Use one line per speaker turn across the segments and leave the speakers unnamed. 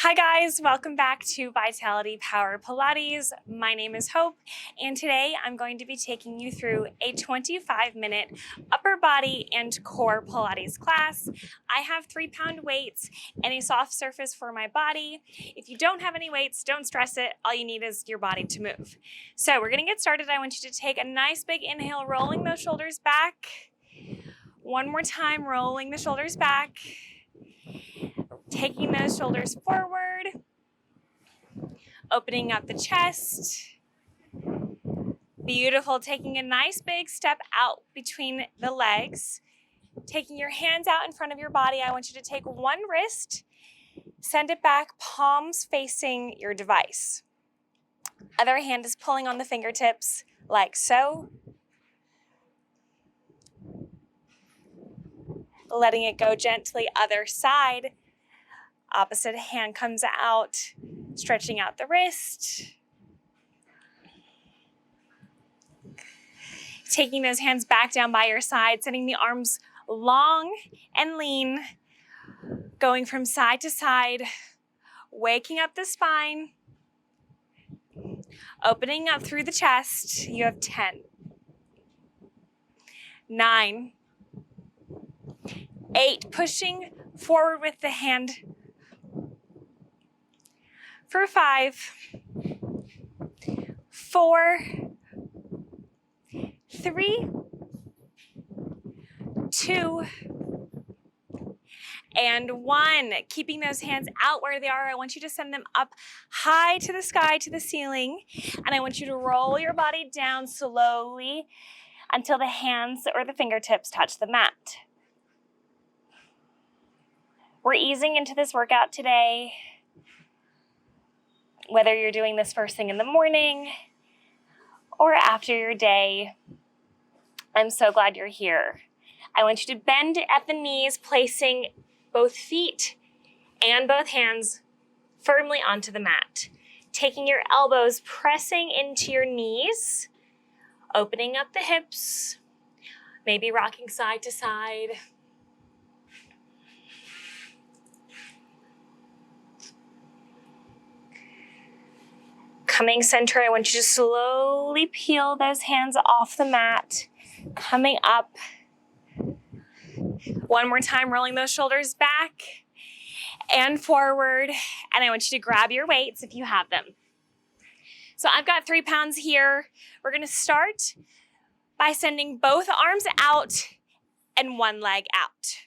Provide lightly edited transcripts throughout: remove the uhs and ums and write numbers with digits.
Hi guys, welcome back to Vitality Power Pilates. My name is Hope, and today I'm going to be taking you through a 25-minute upper body and core Pilates class. I have 3-pound weights and a soft surface for my body. If you don't have any weights, don't stress it. All you need is your body to move. So we're gonna get started. I want you to take a nice big inhale, rolling those shoulders back. One more time, rolling the shoulders back. Taking those shoulders forward, opening up the chest. Beautiful. Taking a nice big step out between the legs. Taking your hands out in front of your body. I want you to take one wrist, send it back, palms facing your device. Other hand is pulling on the fingertips like so. Letting it go gently, other side. Opposite hand comes out, stretching out the wrist. Taking those hands back down by your side, sending the arms long and lean, going from side to side, waking up the spine, opening up through the chest. You have 10, 9, 8, pushing forward with the hand. For 5, 4, 3, 2, and 1. Keeping those hands out where they are, I want you to send them up high to the sky, to the ceiling, and I want you to roll your body down slowly until the hands or the fingertips touch the mat. We're easing into this workout today. Whether you're doing this first thing in the morning or after your day, I'm so glad you're here. I want you to bend at the knees, placing both feet and both hands firmly onto the mat. Taking your elbows, pressing into your knees, opening up the hips, maybe rocking side to side. Coming center, I want you to slowly peel those hands off the mat. Coming up. One more time, rolling those shoulders back and forward. And I want you to grab your weights if you have them. So I've got 3 pounds here. We're gonna start by sending both arms out and one leg out.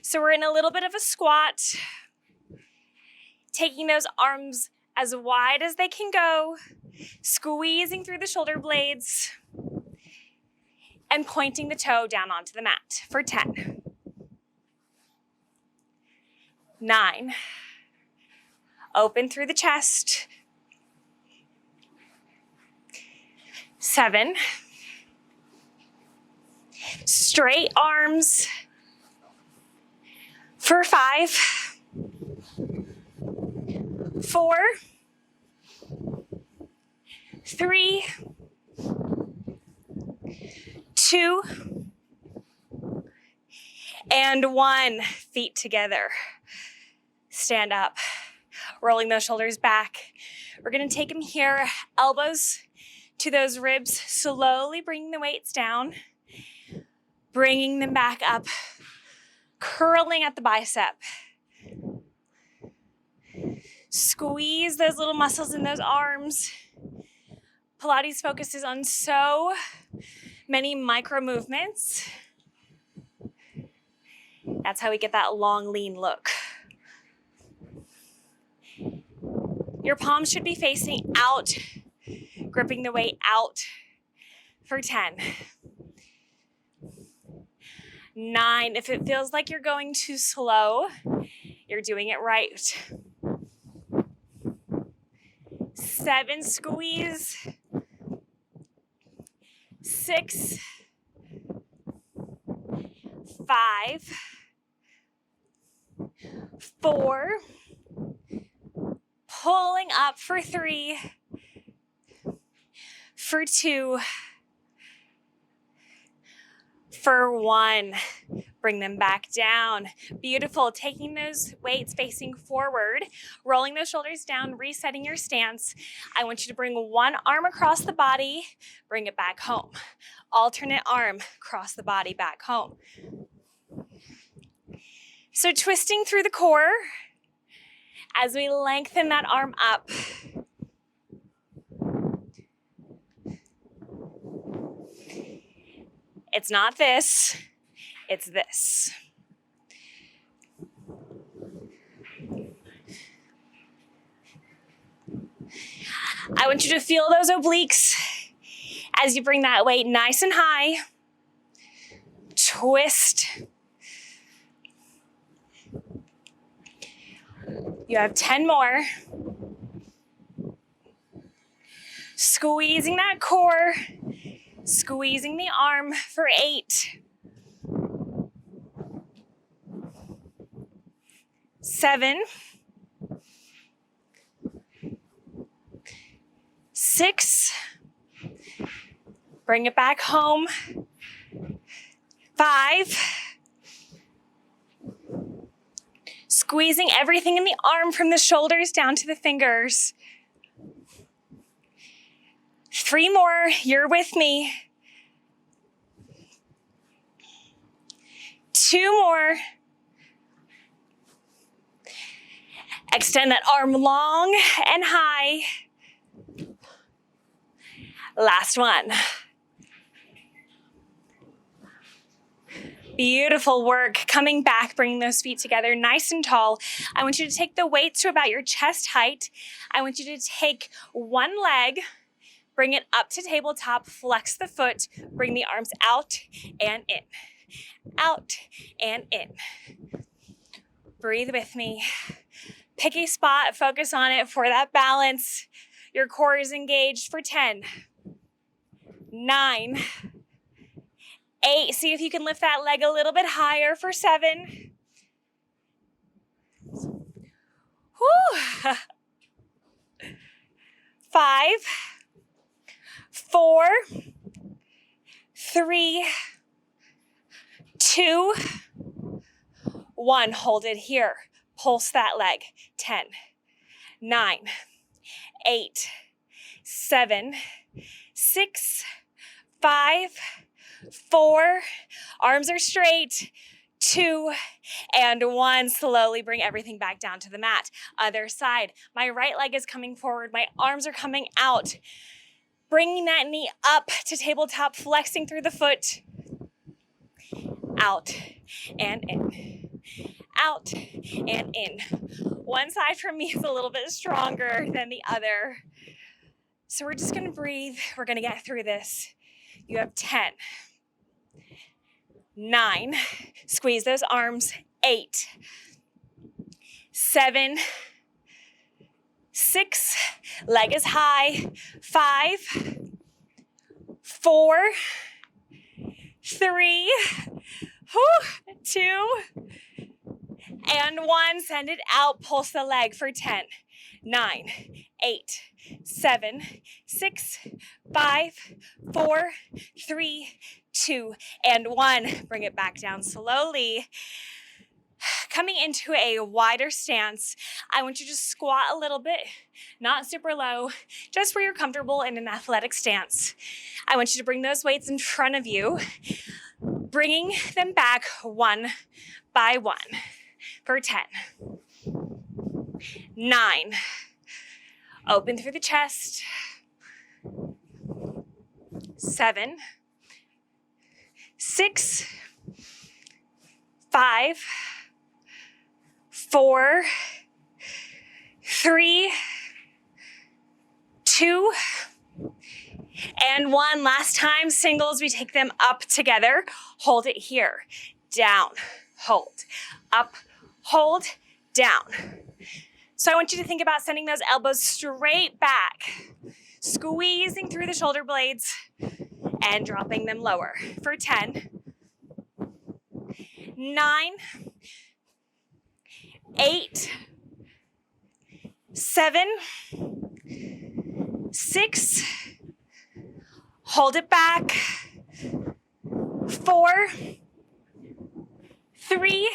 So we're in a little bit of a squat. Taking those arms as wide as they can go, squeezing through the shoulder blades, and pointing the toe down onto the mat for 10, 9, open through the chest, 7, straight arms for 5, 4, 3, 2, and 1. Feet together. Stand up. Rolling those shoulders back. We're going to take them here, elbows to those ribs, slowly bringing the weights down, bringing them back up, curling at the bicep. Squeeze those little muscles in those arms. Pilates focuses on so many micro movements. That's how we get that long, lean look. Your palms should be facing out, gripping the weight out for 10. 9, if it feels like you're going too slow, you're doing it right. 7, squeeze. 6, 5, 4, pulling up for 3, for 2, for 1. Bring them back down. Beautiful. Taking those weights facing forward, rolling those shoulders down, resetting your stance. I want you to bring one arm across the body, bring it back home. Alternate arm, cross the body back home. So twisting through the core as we lengthen that arm up. It's not this, it's this. I want you to feel those obliques as you bring that weight nice and high. Twist. You have 10 more. Squeezing that core, squeezing the arm for 8. 7. 6. Bring it back home. 5. Squeezing everything in the arm from the shoulders down to the fingers. 3 more, you're with me. 2 more. Extend that arm long and high. Last one. Beautiful work. Coming back, bringing those feet together nice and tall. I want you to take the weights to about your chest height. I want you to take one leg, bring it up to tabletop, flex the foot, bring the arms out and in. Out and in. Breathe with me. Pick a spot, focus on it for that balance. Your core is engaged for 10, 9, 8. See if you can lift that leg a little bit higher for 7. Whew. 5, 4, 3, 2, 1. Hold it here. Pulse that leg. 10, 9, 8, 7, 6, 5, 4. Arms are straight. 2 and 1. Slowly bring everything back down to the mat. Other side. My right leg is coming forward. My arms are coming out. Bringing that knee up to tabletop, flexing through the foot. Out and in. Out and in. One side for me is a little bit stronger than the other. So we're just going to breathe. We're going to get through this. You have 10, 9, squeeze those arms, 8, 7, 6, leg is high, 5, 4, 3, 2, and 1. Send it out, pulse the leg for 10, 9, 8, 7, 6, 5, 4, 3, 2, and 1. Bring it back down slowly. Coming into a wider stance, I want you to squat a little bit, not super low, just where you're comfortable in an athletic stance. I want you to bring those weights in front of you, bringing them back one by one for 10, 9, open through the chest, 7, 6, 5, 4, 3, 2, and 1. Last time, singles, we take them up together. Hold it here. Down, hold, up, hold, down. So I want you to think about sending those elbows straight back, squeezing through the shoulder blades and dropping them lower for 10, 9, 8, 7, 6, hold it back, 4, 3,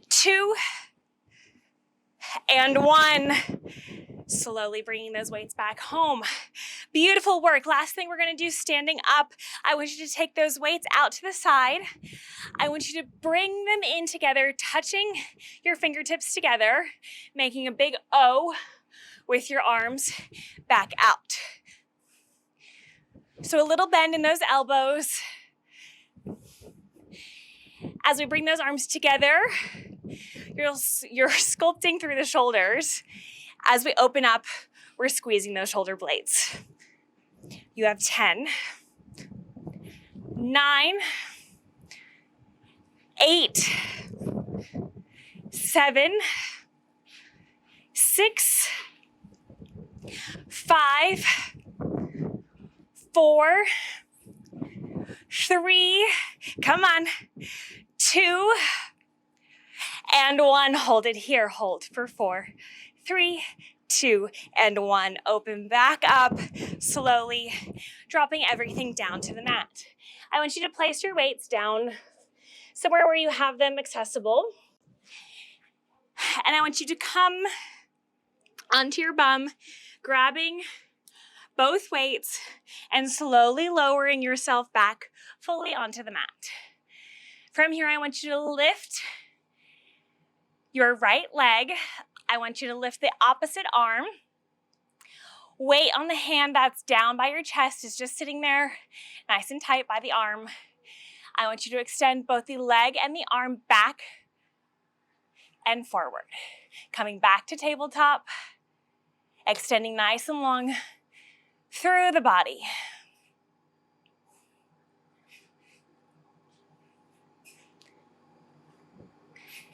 2, and 1. Slowly bringing those weights back home. Beautiful work. Last thing we're going to do, standing up. I want you to take those weights out to the side. I want you to bring them in together, touching your fingertips together, making a big O with your arms back out. So a little bend in those elbows. As we bring those arms together, you're sculpting through the shoulders. As we open up, we're squeezing those shoulder blades. You have 10, 9, 8, 7, 6, 5, 4, 3, come on, 2, and 1. Hold it here. Hold for 4, 3, 2, and 1. Open back up, slowly dropping everything down to the mat. I want you to place your weights down somewhere where you have them accessible. And I want you to come onto your bum, grabbing both weights and slowly lowering yourself back fully onto the mat. From here, I want you to lift your right leg. I want you to lift the opposite arm. Weight on the hand that's down by your chest is just sitting there nice and tight by the arm. I want you to extend both the leg and the arm back and forward. Coming back to tabletop, extending nice and long through the body.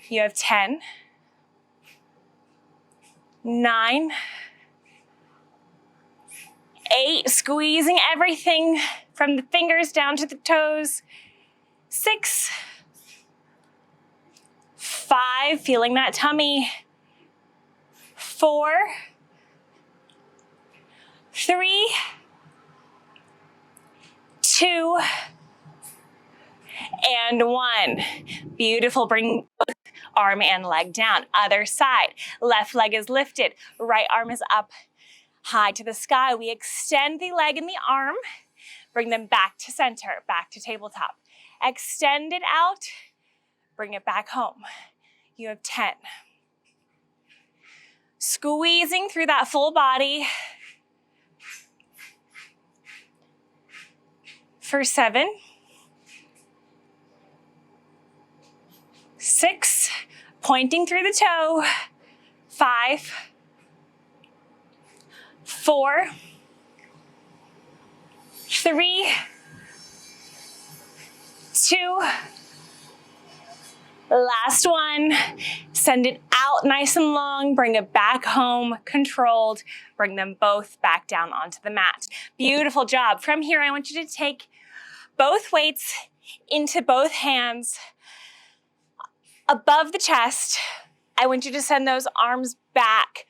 You have 10, 9, 8, squeezing everything from the fingers down to the toes. 6, 5, feeling that tummy. 4, 3, 2, and 1. Beautiful. Bring both arm and leg down. Other side. Left leg is lifted. Right arm is up high to the sky. We extend the leg and the arm. Bring them back to center, back to tabletop. Extend it out. Bring it back home. You have 10. Squeezing through that full body. For 7, 6, pointing through the toe. 5, 4, 3, 2, last one. Send it out nice and long, bring it back home, controlled. Bring them both back down onto the mat. Beautiful job. From here, I want you to take both weights into both hands above the chest. I want you to send those arms back,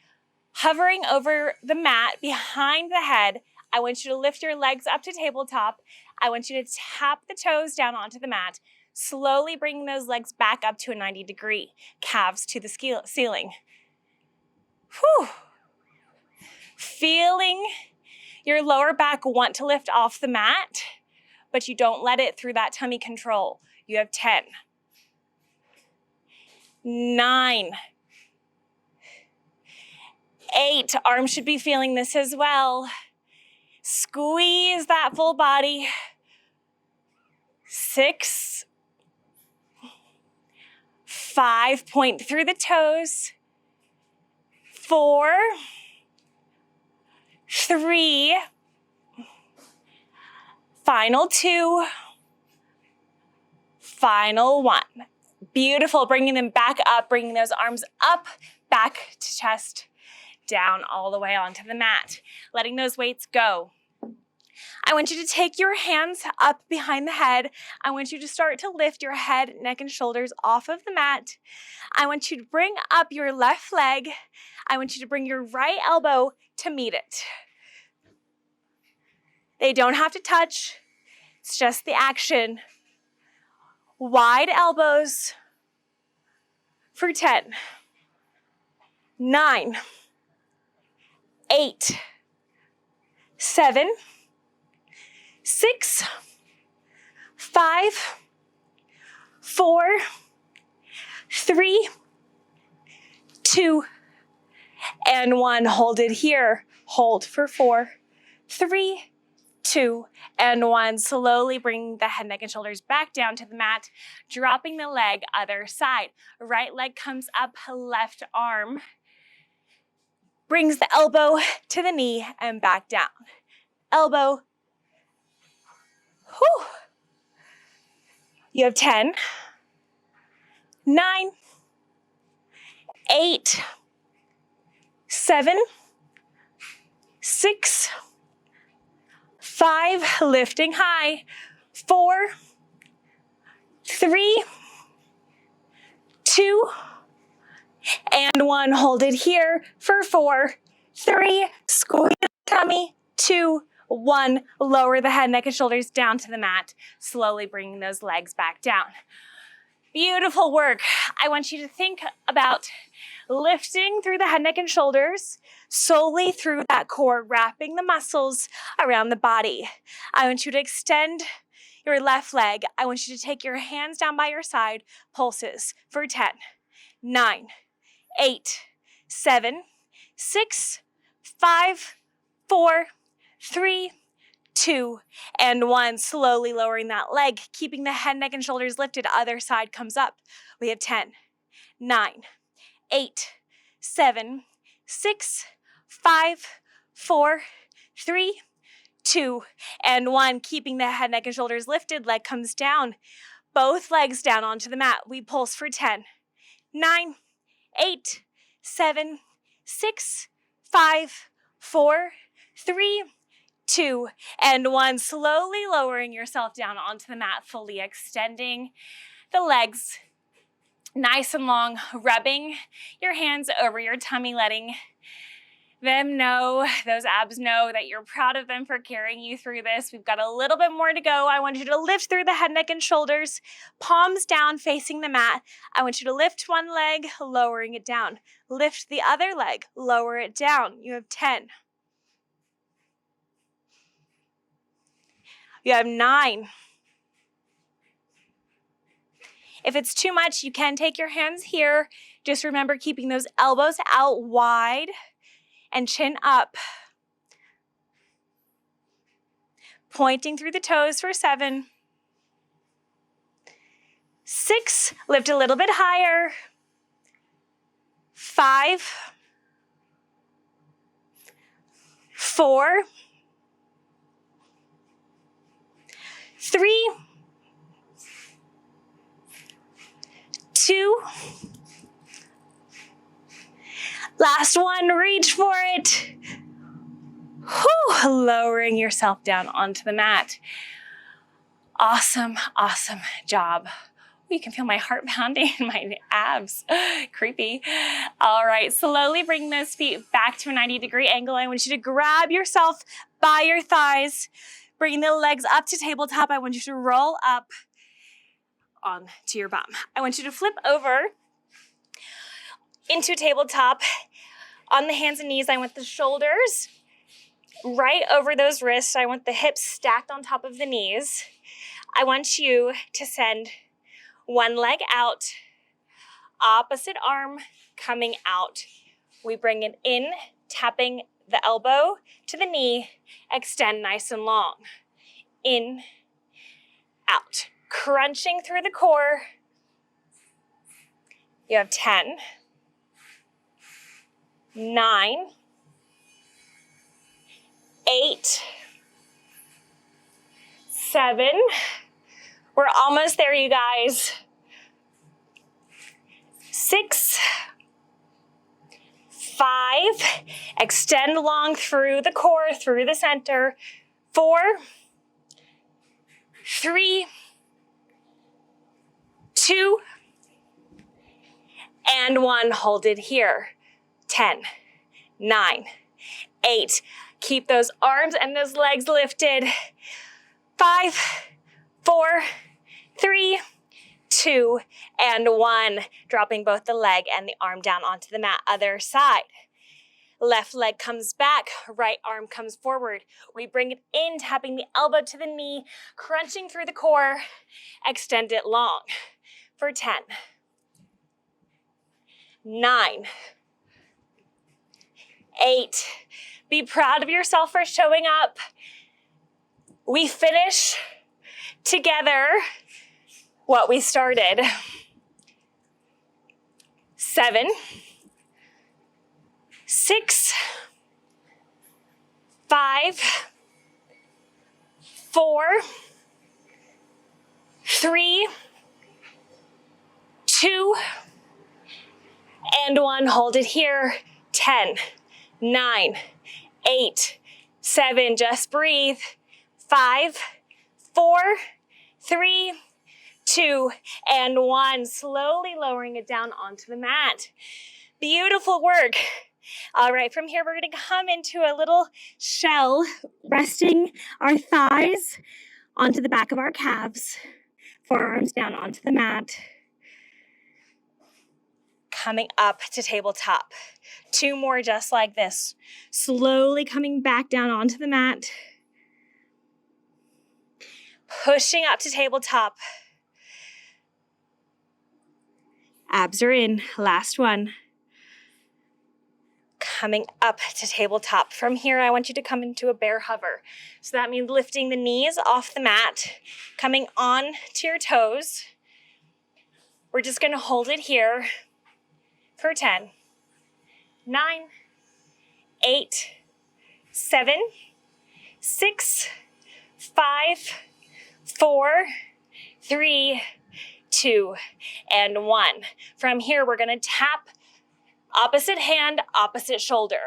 hovering over the mat behind the head. I want you to lift your legs up to tabletop. I want you to tap the toes down onto the mat, slowly bringing those legs back up to a 90-degree, calves to the ceiling. Whew. Feeling your lower back want to lift off the mat, but you don't let it through that tummy control. You have 10, 9, 8. Arms should be feeling this as well. Squeeze that full body. 6, 5, point through the toes. 4, 3, final 2, final 1. Beautiful, bringing them back up, bringing those arms up, back to chest, down all the way onto the mat, letting those weights go. I want you to take your hands up behind the head. I want you to start to lift your head, neck, and shoulders off of the mat. I want you to bring up your left leg. I want you to bring your right elbow to meet it. They don't have to touch. It's just the action. Wide elbows for 10, 9, 8, 7, 6, 5, 4, 3, 2, and 1. Hold it here. Hold for 4, 3, 2, and 1. Slowly bring the head, neck, and shoulders back down to the mat, dropping the leg other side. Right leg comes up, left arm brings the elbow to the knee and back down. Elbow. Whew. You have 10, 9, 8, 7, 6, 5, lifting high, 4, 3, 2, and 1. Hold it here for 4, 3, squeeze the tummy, 2, 1. Lower the head, neck, and shoulders down to the mat, slowly bringing those legs back down. Beautiful work. I want you to think about lifting through the head, neck, and shoulders, solely through that core, wrapping the muscles around the body. I want you to extend your left leg. I want you to take your hands down by your side, pulses for 10, 9, 8, 7, 6, 5, 4, 3, 2, and 1. Slowly lowering that leg, keeping the head, neck, and shoulders lifted. Other side comes up. We have 10, 9, 8, 7, 6, 5, 4, 3, 2, and 1. Keeping the head, neck, and shoulders lifted. Leg comes down. Both legs down onto the mat. We pulse for 10, 9, 8, 7, 6, 5, 4, 3, 2, and 1. Slowly lowering yourself down onto the mat, fully extending the legs nice and long, rubbing your hands over your tummy, letting them know, those abs know that you're proud of them for carrying you through this. We've got a little bit more to go. I want you to lift through the head, neck, and shoulders, palms down facing the mat. I want you to lift one leg, lowering it down. Lift the other leg, lower it down. You have 10. You have 9. If it's too much, you can take your hands here. Just remember keeping those elbows out wide and chin up. Pointing through the toes for 7. 6, lift a little bit higher. 5, 4, 3, 2, last one, reach for it. Whew, lowering yourself down onto the mat. Awesome, awesome job. You can feel my heart pounding in my abs. Creepy. All right, slowly bring those feet back to a 90-degree angle. I want you to grab yourself by your thighs, bring the legs up to tabletop. I want you to roll up onto your bum. I want you to flip over into tabletop on the hands and knees. I want the shoulders right over those wrists. I want the hips stacked on top of the knees. I want you to send one leg out, opposite arm coming out. We bring it in, tapping the elbow to the knee, extend nice and long. In, out. Crunching through the core. You have 10, 9, 8, 7. We're almost there, you guys. 6, 5. Extend long through the core, through the center. 4, 3, 2, and 1. Hold it here. 10, 9, 8. Keep those arms and those legs lifted. 5, 4, 3, 2, and 1. Dropping both the leg and the arm down onto the mat. Other side. Left leg comes back, right arm comes forward. We bring it in, tapping the elbow to the knee, crunching through the core. Extend it long for 10, 9, 8. Be proud of yourself for showing up. We finish together what we started. 7, 6, 5, 4, 3, 2, and 1. Hold it here. 10, 9, 8, 7. Just breathe. 5, 4, 3, 2, and 1. Slowly lowering it down onto the mat. Beautiful work. All right, from here, we're going to come into a little shell, resting our thighs onto the back of our calves, forearms down onto the mat. Coming up to tabletop. 2 more just like this. Slowly coming back down onto the mat. Pushing up to tabletop. Abs are in. Last one. Coming up to tabletop. From here, I want you to come into a bear hover. So that means lifting the knees off the mat, coming on to your toes. We're just going to hold it here for 10, 9, 8, 7, 6, 5, 4, 3, 2, and 1. From here, we're going to tap opposite hand, opposite shoulder.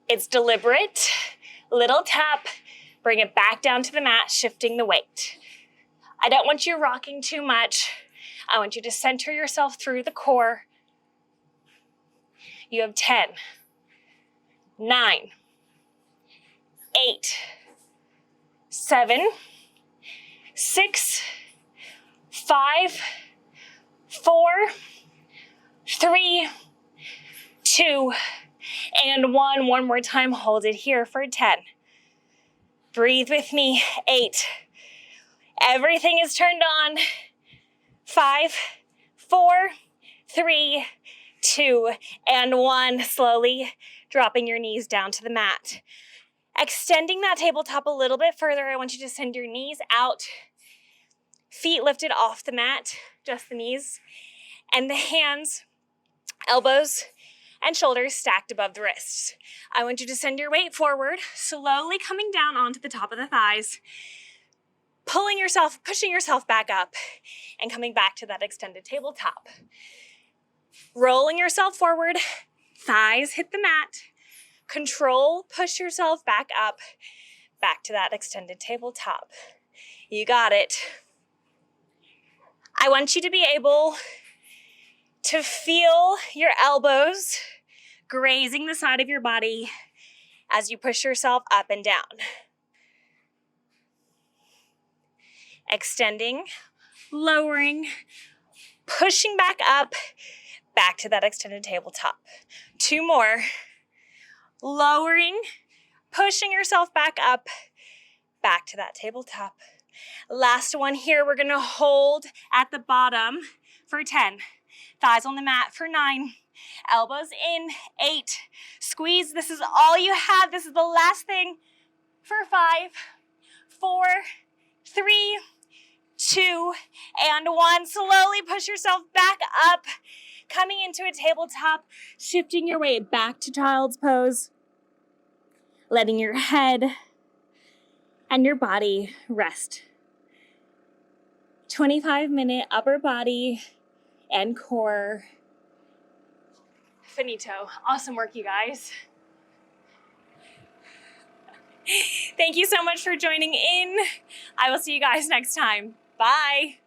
It's deliberate, little tap, bring it back down to the mat, shifting the weight. I don't want you rocking too much. I want you to center yourself through the core. You have 10, 9, 8, 7, 6, 5, 4, 3, 2, and 1. One more time. Hold it here for 10. Breathe with me. 8. Everything is turned on. 5, 4, 3, 2, and 1. Slowly dropping your knees down to the mat. Extending that tabletop a little bit further. I want you to send your knees out. Feet lifted off the mat, just the knees, and the hands, elbows, and shoulders stacked above the wrists. I want you to send your weight forward, slowly coming down onto the top of the thighs, pushing yourself back up, and coming back to that extended tabletop. Rolling yourself forward, thighs hit the mat, control, push yourself back up, back to that extended tabletop. You got it. I want you to be able to feel your elbows grazing the side of your body as you push yourself up and down. Extending, lowering, pushing back up, back to that extended tabletop. 2 more. Lowering, pushing yourself back up, back to that tabletop. Last one here, we're gonna hold at the bottom for 10. Thighs on the mat for 9. Elbows in, 8. Squeeze, this is all you have. This is the last thing for 5, 4, 3, 2, and 1. Slowly push yourself back up, coming into a tabletop, shifting your weight back to child's pose, letting your head and your body rest. 25-minute upper body and core. Finito. Awesome work, you guys. Thank you so much for joining in. I will see you guys next time. Bye.